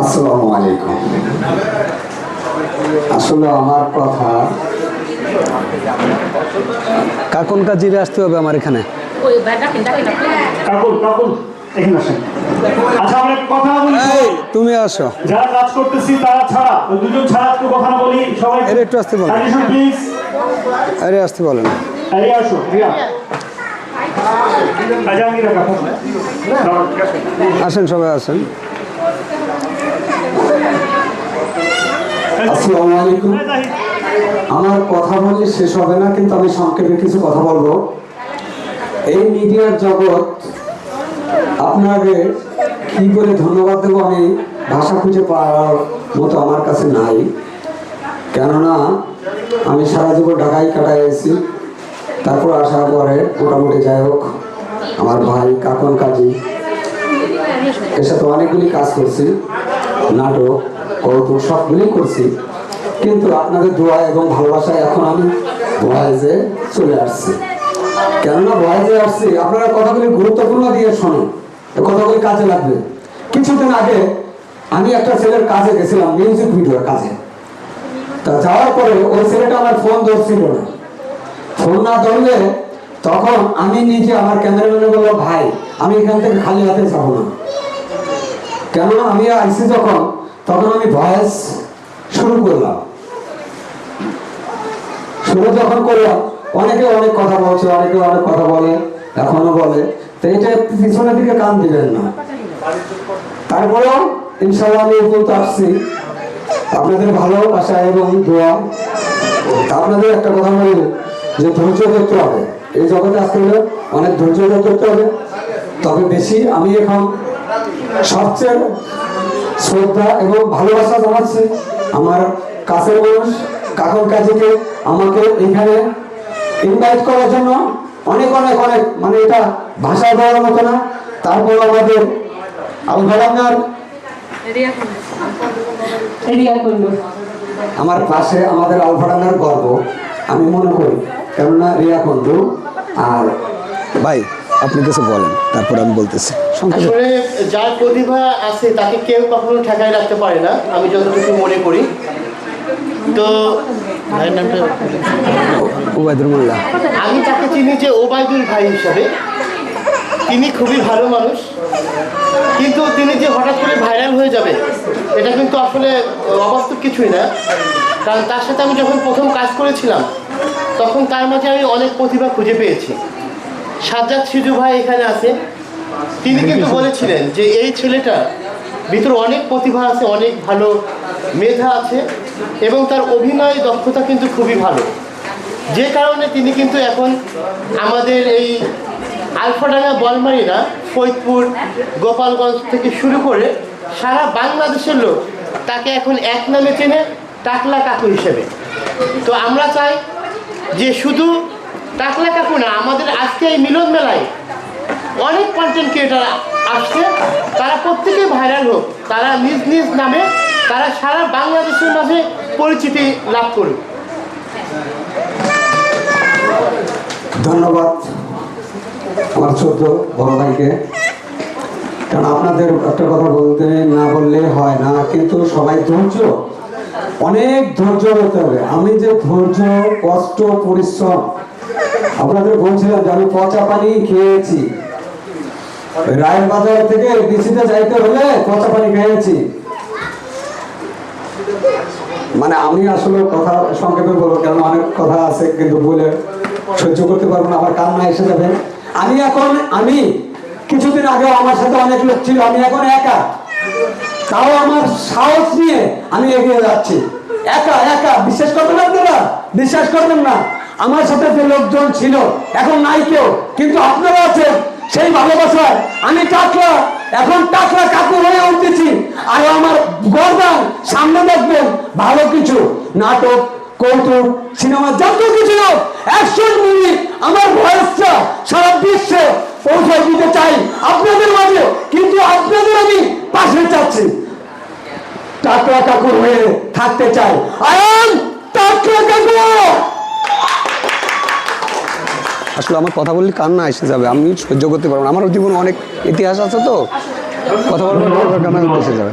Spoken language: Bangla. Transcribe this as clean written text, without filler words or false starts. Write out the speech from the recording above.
আসসালামু আলাইকুম। আসলে আমার কথা কাকুন কাজিরে আসতে হবে আমার এখানে। আচ্ছা আমরা কথা বলি, তুমি আসো, যারা কাজ করতেছি তারা ছাড়া ওই দুজন ছাড়া একটু কথা না বলি সবাই। এর একটু আসতে বলেন, প্লিজ আরে আসতে বলেন। আরে আসো রিয়া। আসেন, সবাই আসেন। আসসালামু আলাইকুম। আমার কথা বলে শেষ হবে না, কিন্তু আমি সংক্ষেপে কিছু কথা বলবো। এই মিডিয়ার জগৎ আপনাকে কি করে ধন্যবাদ দেবো আমি ভাষা খুঁজে পাওয়ার মতো আমার কাছে নাই। কেননা আমি সারা জীবন ঢাকায় কাটাই এসেছি, তারপর আসার পরে মোটামুটি যাই হোক আমার ভাই কাকন কাজী এর সাথে অনেকগুলি কাজ করছি, নাটক কৌতুক সবগুলি করছি। কিন্তু আপনাদের দোয়া এবং ভালোবাসায় এখন আমি ভয়েসে চলে আসছি। কেননা ভয়েসে আসছি আপনারা কথাগুলি গুরুত্বপূর্ণ দিয়ে শোনেন, কথাগুলি কাজে লাগবে। কিছুদিন আগে আমি একটা ছেলের কাজে গেছিলাম, মিউজিক ভিডিওর কাজে। তা যাওয়ার পরে ওই ছেলেটা আমার ফোন ধরছিল না। ফোন না ধরলে তখন আমি নিজে আমার ক্যামেরাম্যানে বললাম, ভাই আমি এখান থেকে খালি হাতে যাবো না। কেননা আমি আইসি তখন আমি ভয়েস শুরু করলাম। শুরু যখন করলাম অনেকে অনেক কথা বলছে, অনেকে অনেক কথা বলে, এখনো বলে। তো এটা পিছনের দিকে কান দিবেন না। তারপরেও ইনশাআল্লাহ আমি উপর আসছি আপনাদের ভালোবাসা এবং দোয়া। আপনাদের একটা কথা বলি যে ধৈর্য ধরতে হবে। এই জগতে আসতে হলে অনেক ধৈর্য ধরতে হবে। তবে বেশি আমি এখন সবচেয়ে শ্রদ্ধা এবং ভালোবাসা জানাচ্ছি আমার কাছের মানুষ কাকন কাজীকে, আমাকে এখানে ইনভাইট করার জন্য। অনেক অনেক অনেক মানে এটা ভাষায় বলার মতো না। তারপর আমাদের আলফাডাঙ্গার আমার পাশে আমাদের আলফাডাঙ্গার গর্ব আমি মনে করি, কেননা রিয়া কুন্ডু। আর ভাই আপনি কিছু বলেন, তারপর আমি বলতেছি। আসলে যার প্রতিভা আছে তাকে কেউ কখনো ঠেকায় রাখতে পারে না, আমি যতটুকু মনে করি। তো ভাইয়ের নামটা ওবায়দুল মোল্লা। আমি তাকে চিনি যে ওবায়দুল ভাই হিসাবে। তিনি খুবই ভালো মানুষ, কিন্তু তিনি যে হঠাৎ করে ভাইরাল হয়ে যাবে এটা কিন্তু আসলে অবাস্তব কিছুই না। কারণ তার সাথে আমি যখন প্রথম কাজ করেছিলাম তখন তার মাঝে আমি অনেক প্রতিভা খুঁজে পেয়েছি। সাজ্জাদ সিজু ভাই এখানে আছে, তিনি কিন্তু বলেছিলেন যে এই ছেলেটা ভিতরে অনেক প্রতিভা আছে, অনেক ভালো মেধা আছে এবং তার অভিনয় দক্ষতা কিন্তু খুবই ভালো। যে কারণে তিনি কিন্তু এখন আমাদের এই আলফাডাঙ্গা, বলমারিনা, ফরিদপুর, গোপালগঞ্জ থেকে শুরু করে সারা বাংলাদেশের লোক তাকে এখন এক নামে চেনে, টাকলা কাকু হিসেবে। তো আমরা চাই যে শুধু টাকলা কাকু না, আমাদের আজকে এই মিলন মেলায় অনেক কন্টেন্ট ক্রিয়েটার আসছে, তারা প্রত্যেকেই ভাইরাল হোক, তারা নিজ নিজ নামে তারা সারা বাংলাদেশের মাঝে পরিচিতি লাভ করুক। ধন্যবাদ আমার ছোট্ট বড় ভাইকে। কারণ আপনাদের একটা কথা বলতে না বললে হয় না, কিন্তু সবাই ধৈর্য, অনেক ধৈর্য হতে হবে। আমি যে ধৈর্য, কষ্ট, পরিশ্রম আপনাদের বলছিলাম যে আমি পচা পানি খেয়েছি, রায়ের বাজার থেকে বিচিতে যাইতে হলে পচা পানি খেয়েছি। মানে আমি আসলে কথা সংক্ষেপে বলবো, কারণ অনেক কথা আছে কিন্তু বলে সহ্য করতে পারবো না, আমার কান্না এসে যাবে। আমি কিছুদিন আগে আমার সাথে অনেক লোক ছিল, আমি এখন একা। তাও আমার সাহস নিয়ে আমি এগিয়ে যাচ্ছি, একা একা। বিশ্বাস করবেন না আপনারা, বিশ্বাস করবেন না। আমার সাথে যে লোকজন ছিল এখন নাই কেউ, কিন্তু আপনারা আছেন। সেই ভালোবাসায় আমি টাকলা, এখন টাকলা কাকু হয়ে উঠতেছি। আর আমার গর্দান সামনে দেখবেন ভালো কিছু নাটক, কৌতুক, সিনেমা, যত কিছু অ্যাকশন মুভি আমার ভয়েসটা সারা বিশ্বে পৌঁছে দিতে চাই আপনাদের মাঝে। কিন্তু আপনাদের আমি পাশে চাচ্ছি, টাকলা কাকুর হয়ে থাকতে চাই। আয়ান টাকলা কাকু। আসলে আমার কথা বললে কান্না এসে যাবে, আমি সহ্য করতে পারবো না। আমার জীবনে অনেক ইতিহাস আছে তো, কথা বলবো কান্না এসে যাবে।